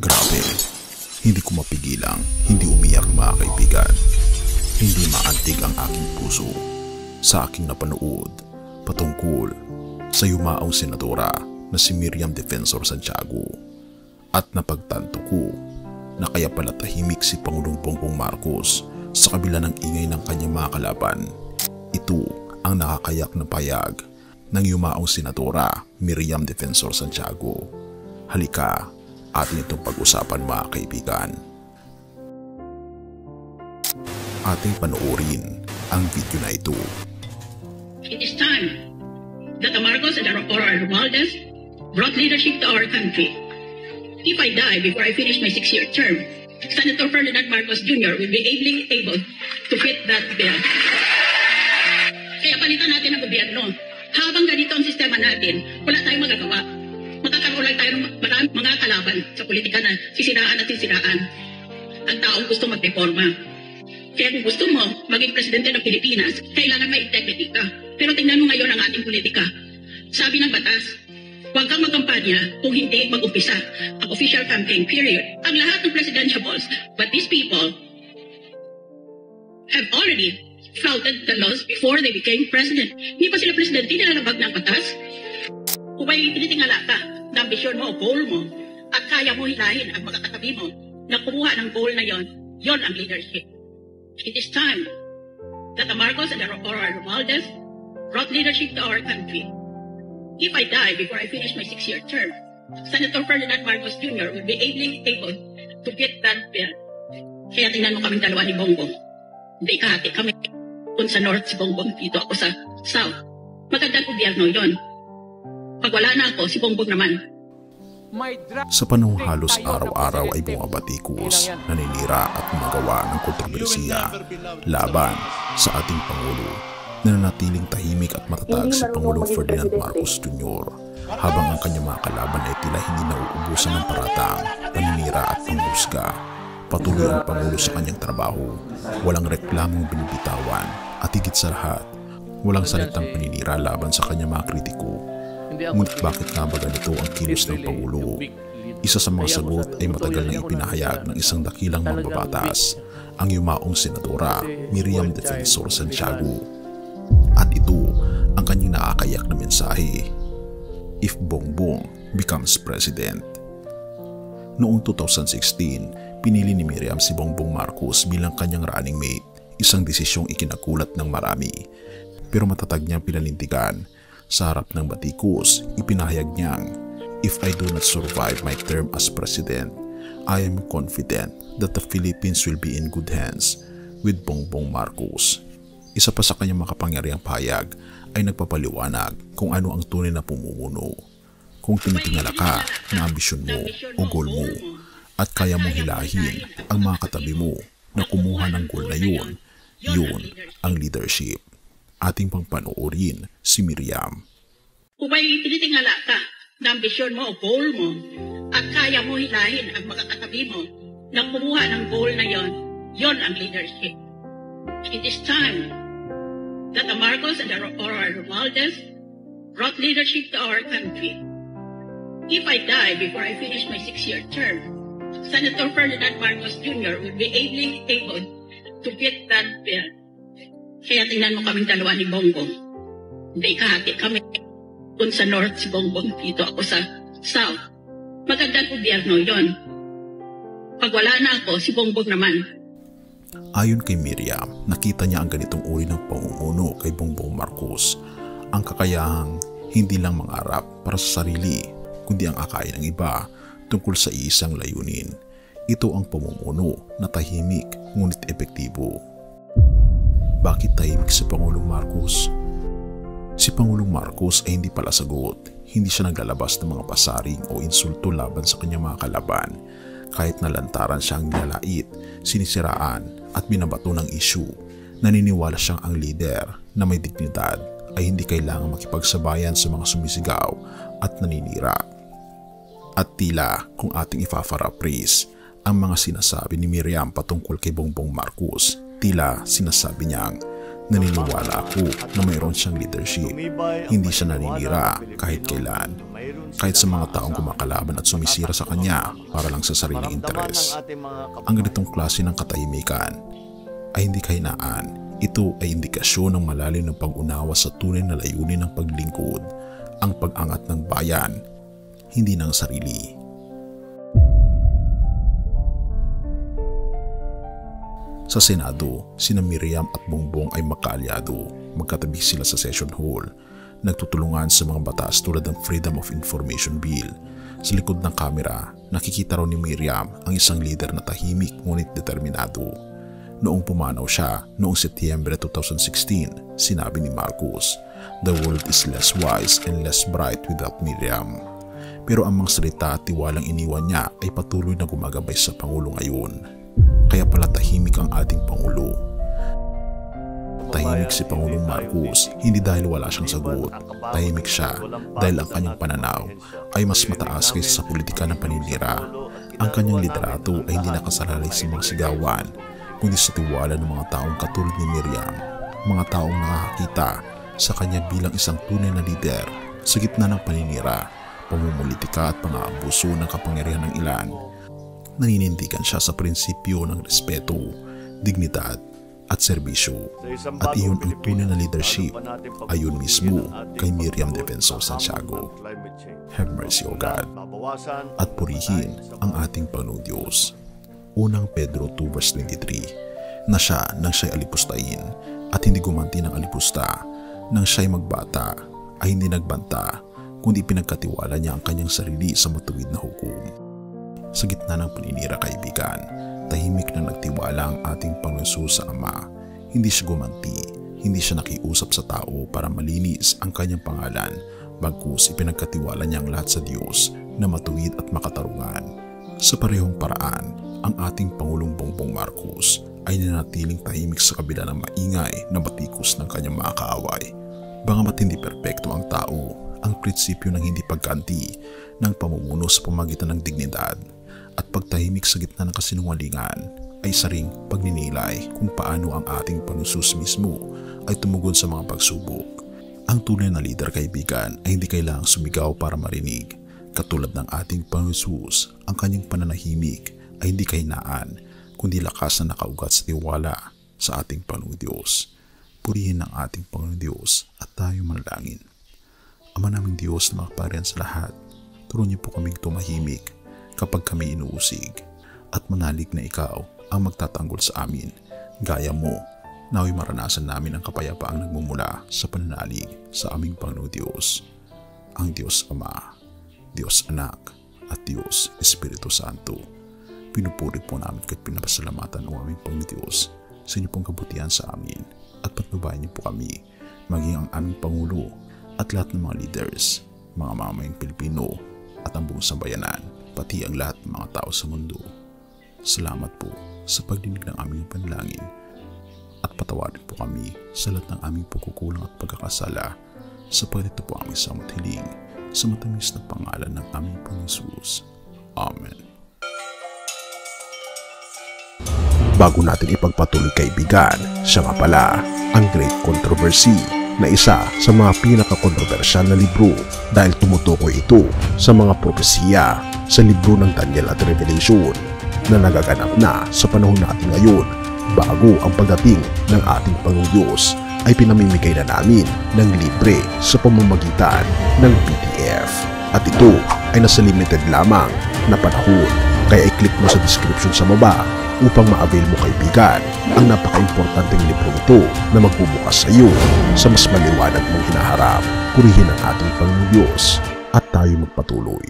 Grabe, hindi ko mapigilang hindi umiyak mga kaibigan. Hindi maantig ang aking puso sa aking napanood patungkol sa yumaong senadora na si Miriam Defensor Santiago. At napagtanto ko na kaya pala tahimik si Pangulong Bongbong Marcos sa kabila ng ingay ng kanyang mga kalaban. Ito ang nakakayak na payag ng yumaong senadora Miriam Defensor Santiago. Halika, atin itong pag-usapan mga kaibigan. Ating panoorin ang video na ito. It is time that the Marcos and Aurora Romualdez brought leadership to our country. If I die before I finish my 6-year term, Senator Ferdinand Marcos Jr. will be able to fit that bill. Kaya palitan natin ang gobyerno. Habang ganito ang sistema natin, wala tayong magagawa. Magkakaroon lang tayo ng maraming mga kalaban sa politika na sisiraan at sisiraan ang taong gusto magreforma. Kaya kung gusto mo maging presidente ng Pilipinas, kailangan may integrity ka. Pero tingnan mo ngayon ang ating politika. Sabi ng batas, huwag kang magkampanya kung hindi mag-umpisa ang official campaign period. Ang lahat ng presidentiables, but these people have already flouted the laws before they became president. Hindi pa sila presidente, nilalabag ng batas. Kung may tinitingala ka na ambisyon mo o goal mo at kaya mo hilahin ang mga katabi mo na kumuha ng goal na yon ang leadership. It is time that the Marcos and Aurora Romualdez brought leadership to our country. If I die before I finish my 6-year term, Senator Ferdinand Marcos Jr. will be able to get that bill. Kaya tingnan mo kaming dalawa ni Bongbong. Hindi kahati kami kung sa North si Bongbong, dito ako sa South. Magandang gobyerno yon. Pag wala na ako, si Bongbong naman. Sa panahong halos araw-araw ay bumabatikos, naninira at gumagawa ng kontrobersiya laban sa ating Pangulo, na nanatiling tahimik at matatag si Pangulong Ferdinand Marcos Jr. habang ang kanyang mga kalaban ay tila hindi nauubusan ng paratang, paninira at panghusga. Patuloy ang Pangulo sa kanyang trabaho, walang reklamong binibitawan at higit sa lahat, walang salitang paninira laban sa kanyang mga kritiko. Ngunit bakit nga ba ganito ang kilos ng Pangulo? Isa sa mga sagot ay matagal nang ipinahayag ng isang dakilang mambabatas, ang yumaong senadora Miriam Defensor Santiago. At ito ang kanyang nakakayak na mensahe: if Bongbong becomes president. Noong 2016, pinili ni Miriam si Bongbong Marcos bilang kanyang running mate, isang desisyong ikinagulat ng marami. Pero matatag niyang pinanindigan. Sa harap ng batikos, ipinahayag niyang, if I do not survive my term as president, I am confident that the Philippines will be in good hands with Bongbong Marcos. Isa pa sa kanyang makapangyarihang pahayag ay nagpapaliwanag kung ano ang tunay na pumumuno. Kung tinitingala ka na ambisyon mo o goal mo at kaya mong hilahin ang mga katabi mo na kumuha ng goal na yun ang leadership. Ating pangpanoorin si Miriam. Kung may tinitingala ka na ambisyon mo o goal mo at kaya mo hilahin ang mga katabi mo na kumuha ng goal na yon ang leadership. It is time that the Marcos and Aurora Romualdez brought leadership to our country. If I die before I finish my 6-year term, Senator Ferdinand Marcos Jr. will be able to get that bill. Kaya tingnan mo kaming dalawa ni Bongbong. Hindi kahati kami kung sa North si Bongbong, dito ako sa South. Magandang gobyerno yon. Pag wala na ako, si Bongbong naman. Ayon kay Miriam, nakita niya ang ganitong uri ng pamumuno kay Bongbong Marcos. Ang kakayahang hindi lang mangarap para sa sarili, kundi ang akayin ng iba tungkol sa isang layunin. Ito ang pamumuno na tahimik ngunit epektibo. Bakit tahimik si Pangulong Marcos? Si Pangulong Marcos ay hindi pala sagot. Hindi siya naglalabas ng mga pasaring o insulto laban sa kanyang mga kalaban. Kahit nalantaran siyang nilalait, sinisiraan at binabato ng issue, naniniwala siyang ang leader na may dignidad ay hindi kailangang makipagsabayan sa mga sumisigaw at naninira. At tila kung ating ipaparaphrase ang mga sinasabi ni Miriam patungkol kay Bongbong Marcos, tila sinasabi niyang, naniniwala ako na mayroon siyang leadership. Hindi siya naninira kahit kailan. kahit sa mga taong kumakalaban at sumisira sa kanya para lang sa sariling interes. Ang ganitong klase ng katahimikan ay hindi kahinaan. Ito ay indikasyon ng malalim ng pag-unawa sa tunay na layunin ng paglingkod, ang pag-angat ng bayan, hindi ng sarili. Sa Senado, sina Miriam at Bongbong ay magkaalyado. Magkatabi sila sa session hall, nagtutulungan sa mga batas tulad ng Freedom of Information Bill. Sa likod ng kamera, nakikita raw ni Miriam ang isang leader na tahimik ngunit determinado. Noong pumanaw siya noong Setyembre 2016, sinabi ni Marcos, "The world is less wise and less bright without Miriam." Pero ang mga salita at tiwalang iniwan niya ay patuloy na gumagabay sa Pangulo ngayon. Kaya pala tahimik ang ating Pangulo. Tahimik si Pangulong Marcos hindi dahil wala siyang sagot. Tahimik siya dahil ang kanyang pananaw ay mas mataas kaysa sa politika ng paninira. Ang kanyang liderato ay hindi nakasalalay sa mga sigawan, kundi sa tiwala ng mga taong katulad ni Miriam, mga taong nakakakita sa kanya bilang isang tunay na lider sa gitna ng paninira, pamumulitika at pang-aabuso ng kapangyarihan ng ilan. Naninindigan siya sa prinsipyo ng respeto, dignidad at serbisyo. At iyon ang tunay na leadership, ayon mismo kay Miriam Defensor Santiago. Have mercy, O God, at purihin ang ating Panginoong Diyos. Unang Pedro 2 verse 23, na siya nang siya'y alipustain at hindi gumanti ng alipusta, nang siya'y magbata ay hindi nagbanta, kundi pinagkatiwala niya ang kanyang sarili sa matuwid na hukom. Sa gitna ng paninira, kaibigan, tahimik na nagtiwala ang ating Panginoon sa Ama. Hindi siya gumanti, hindi siya nakiusap sa tao para malinis ang kanyang pangalan, bagkus ipinagkatiwala niya ang lahat sa Diyos na matuwid at makatarungan. Sa parehong paraan, ang ating Pangulong Bongbong Marcos ay nanatiling tahimik sa kabila ng maingay na batikos ng kanyang mga kaaway. Bagamat hindi perpekto ang tao, ang prinsipyo ng hindi pagganti ng pamumuno sa pamagitan ng dignidad at pagtahimik sa gitna ng kasinungalingan ay saring pagninilay kung paano ang ating Panginoon mismo ay tumugon sa mga pagsubok. Ang tunay na leader, kaibigan, ay hindi kailangang sumigaw para marinig. Katulad ng ating Panginoon, ang kanyang pananahimik ay hindi kahinaan, kundi lakas na nakaugat sa tiwala sa ating Panginoong Diyos. Purihin ang ating Panginoong Diyos at tayo manalangin. Ama naming Diyos na makapangyarihan sa lahat, turuan niyo po kaming tumahimik kapag kami inuusig at manalig na ikaw ang magtatanggol sa amin. Gaya mo, nawa'y maranasan namin ang kapayapaang nagmumula sa pananalig sa aming Panginoong Diyos, ang Diyos Ama, Diyos Anak, at Diyos Espiritu Santo. Pinupuri po namin at pinapasalamatan ang aming Panginoong Diyos sa inyo pong kabutihan sa amin at patnubayan niyo po kami, maging ang aming Pangulo at lahat ng mga leaders, mga mamamayang Pilipino at ang buong sambayanan, pati ang lahat ng mga tao sa mundo. Salamat po sa pagdinig ng aming panalangin at patawarin po kami sa lahat ng aming pagkukulang at pagkakasala, sapagkat ito po aming samot hiling sa matamis na pangalan ng aming Panginoong Jesus. Amen. Bago natin ipagpatuloy, kaibigan, siya nga pala ang Great Controversy, na isa sa mga pinaka-kontrobersyal na libro dahil tumutukoy ito sa mga propesiya sa libro ng Daniel at Revelation na nagaganap na sa panahon natin ngayon, bago ang pagdating ng ating Panginoong Diyos ay pinamimigay na namin ng libre sa pamamagitan ng PDF. At ito ay nasa limited lamang na panahon, kaya i-click mo sa description sa baba upang ma-avail mo, kaibigan, ang napaka-importanteng libro ito na magbubukas sa iyo sa mas maliwanag mong hinaharap. Purihin ang ating Panginoong Diyos at tayo magpatuloy.